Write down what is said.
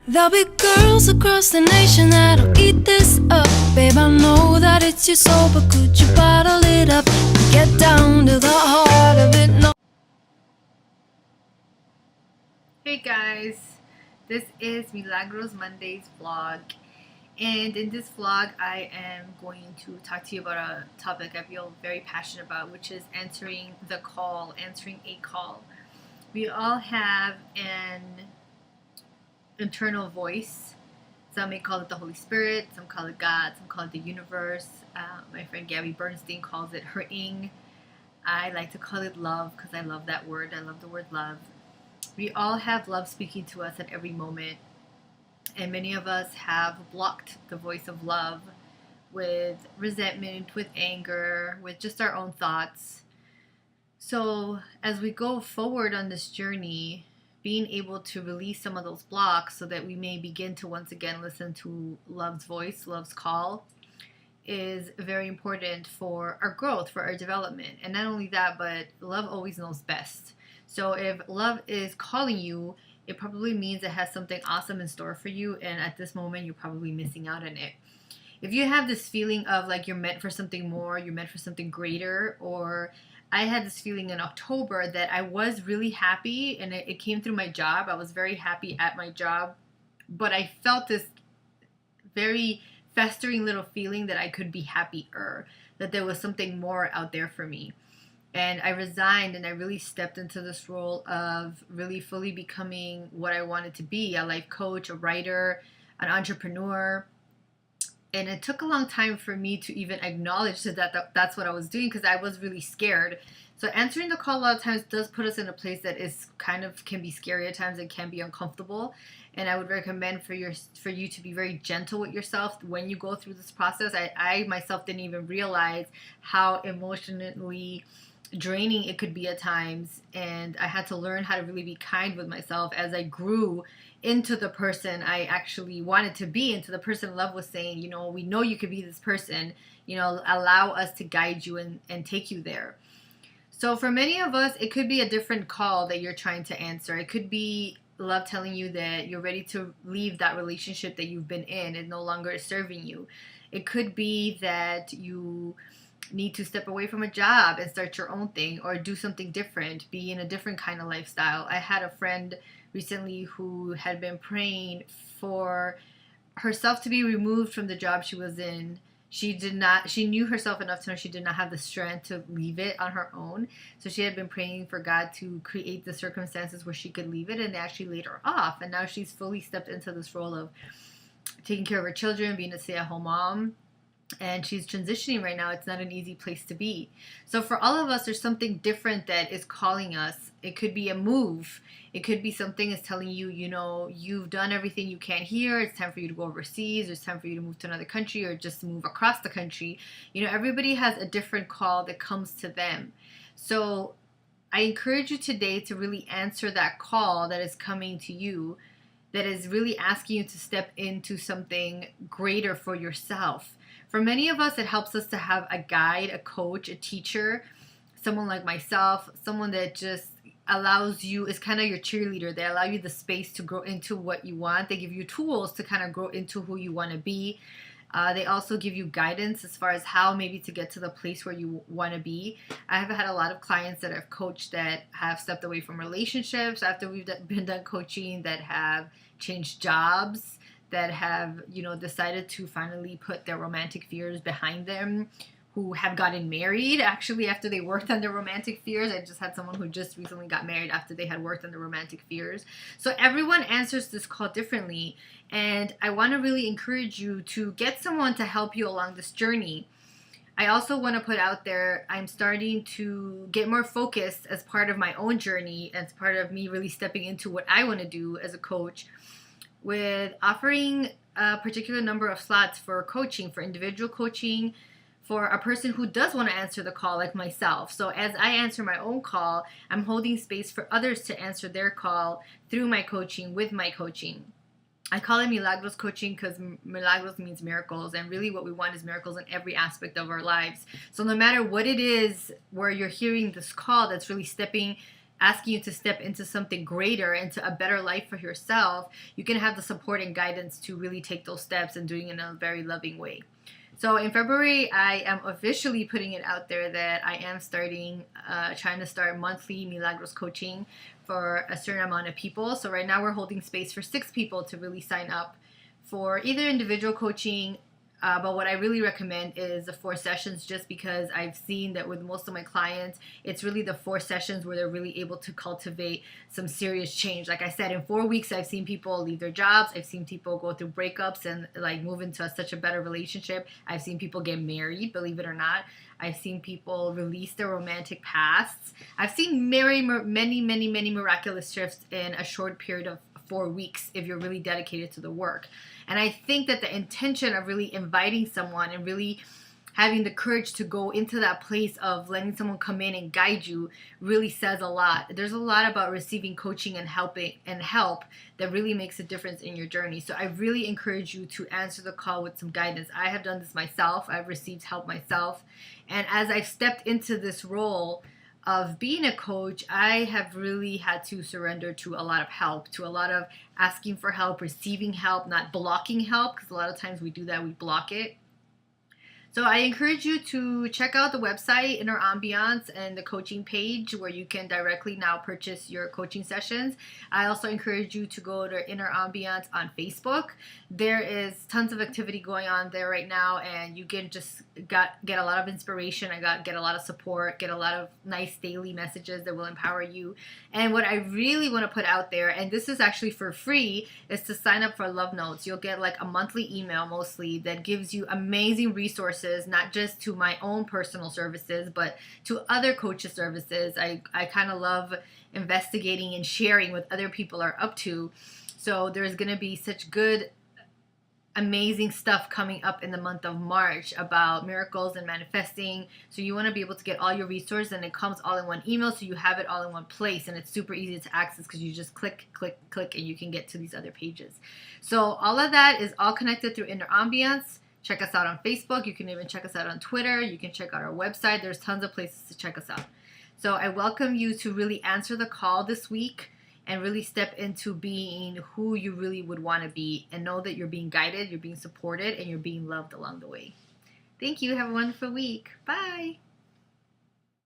There'll be girls across the nation that'll eat this up. Babe, I know that it's your soul, but could you bottle it up? Get down to the heart of it. No. Hey guys, this is Milagros Mondays vlog, and in this vlog I am going to talk to you about a topic I feel very passionate about, which is answering a call. We all have an internal voice. Some may call it the Holy Spirit, some call it God, some call it the universe. My friend Gabby Bernstein calls it her ing. I like to call it love because I love that word. I love the word love. We all have love speaking to us at every moment, and many of us have blocked the voice of love with resentment, with anger, with just our own thoughts. So as we go forward on this journey, being able to release some of those blocks so that we may begin to once again listen to love's voice, love's call, is very important for our growth, for our development. And not only that, but love always knows best. So if love is calling you, it probably means it has something awesome in store for you, and at this moment you're probably missing out on it. If you have this feeling of like you're meant for something more, you're meant for something greater, or I had this feeling in October that I was really happy, and it came through my job. I was very happy at my job, but I felt this very festering little feeling that I could be happier, that there was something more out there for me. And I resigned, and I really stepped into this role of really fully becoming what I wanted to be: a life coach, a writer, an entrepreneur. And it took a long time for me to even acknowledge that's what I was doing, because I was really scared. So answering the call a lot of times does put us in a place that is kind of can be scary at times and can be uncomfortable. And I would recommend for you to be very gentle with yourself when you go through this process. I myself didn't even realize how emotionally draining it could be at times, and I had to learn how to really be kind with myself as I grew into the person I actually wanted to be, into the person love was saying, we know you could be this person, allow us to guide you and take you there. So for many of us, it could be a different call that you're trying to answer. It could be love telling you that you're ready to leave that relationship that you've been in and no longer is serving you. It could be that you need to step away from a job and start your own thing, or do something different, be in a different kind of lifestyle. I had a friend recently who had been praying for herself to be removed from the job she was in. She knew herself enough to know she did not have the strength to leave it on her own. So she had been praying for God to create the circumstances where she could leave it, and they actually laid her off. And now she's fully stepped into this role of taking care of her children, being a stay-at-home mom. And she's transitioning right now. It's not an easy place to be. So for all of us, there's something different that is calling us. It could be a move. It could be something is telling you, you've done everything you can here. It's time for you to go overseas. It's time for you to move to another country, or just move across the country. Everybody has a different call that comes to them. So I encourage you today to really answer that call that is coming to you, that is really asking you to step into something greater for yourself. For many of us, it helps us to have a guide, a coach, a teacher, someone like myself, someone that just allows you, is kind of your cheerleader. They allow you the space to grow into what you want. They give you tools to kind of grow into who you want to be. They also give you guidance as far as how maybe to get to the place where you want to be. I have had a lot of clients that I've coached that have stepped away from relationships after we've been done coaching, that have changed jobs, that have, decided to finally put their romantic fears behind them, who have gotten married actually after they worked on their romantic fears. I just had someone who just recently got married after they had worked on their romantic fears. So everyone answers this call differently, and I want to really encourage you to get someone to help you along this journey. I also want to put out there, I'm starting to get more focused as part of my own journey, as part of me really stepping into what I want to do as a coach, with offering a particular number of slots for coaching, for individual coaching, for a person who does want to answer the call like myself. So as I answer my own call, I'm holding space for others to answer their call through my coaching, with my coaching. I call it Milagros coaching because Milagros means miracles, and really what we want is miracles in every aspect of our lives. So no matter what it is where you're hearing this call that's really stepping asking you to step into something greater, into a better life for yourself, you can have the support and guidance to really take those steps and doing it in a very loving way. So in February, I am officially putting it out there that I am trying to start monthly Milagros coaching for a certain amount of people. So right now we're holding space for 6 people to really sign up for either individual coaching, but what I really recommend is the 4 sessions, just because I've seen that with most of my clients, it's really the 4 sessions where they're really able to cultivate some serious change. Like I said, in 4 weeks, I've seen people leave their jobs. I've seen people go through breakups and like move into such a better relationship. I've seen people get married, believe it or not. I've seen people release their romantic pasts. I've seen many miraculous shifts in a short period of 4 weeks if you're really dedicated to the work. And I think that the intention of really inviting someone and really having the courage to go into that place of letting someone come in and guide you really says a lot. There's a lot about receiving coaching and help that really makes a difference in your journey. So I really encourage you to answer the call with some guidance. I have done this myself. I've received help myself. And as I've stepped into this role of being a coach, I have really had to surrender to a lot of help, to a lot of asking for help, receiving help, not blocking help, because a lot of times we do that, we block it. So I encourage you to check out the website, Inner Ambiance, and the coaching page where you can directly now purchase your coaching sessions. I also encourage you to go to Inner Ambiance on Facebook. There is tons of activity going on there right now, and you can just get a lot of inspiration. Get a lot of support, get a lot of nice daily messages that will empower you. And what I really want to put out there, and this is actually for free, is to sign up for Love Notes. You'll get like a monthly email mostly that gives you amazing resources, not just to my own personal services, but to other coaches' services. I kind of love investigating and sharing what other people are up to. So there's going to be such good, amazing stuff coming up in the month of March about miracles and manifesting. So you want to be able to get all your resources, and it comes all in one email, so you have it all in one place, and it's super easy to access because you just click, and you can get to these other pages. So all of that is all connected through Inner Ambiance. Check us out on Facebook. You can even check us out on Twitter. You can check out our website. There's tons of places to check us out. So I welcome you to really answer the call this week and really step into being who you really would want to be, and know that you're being guided, you're being supported, and you're being loved along the way. Thank you. Have a wonderful week. Bye.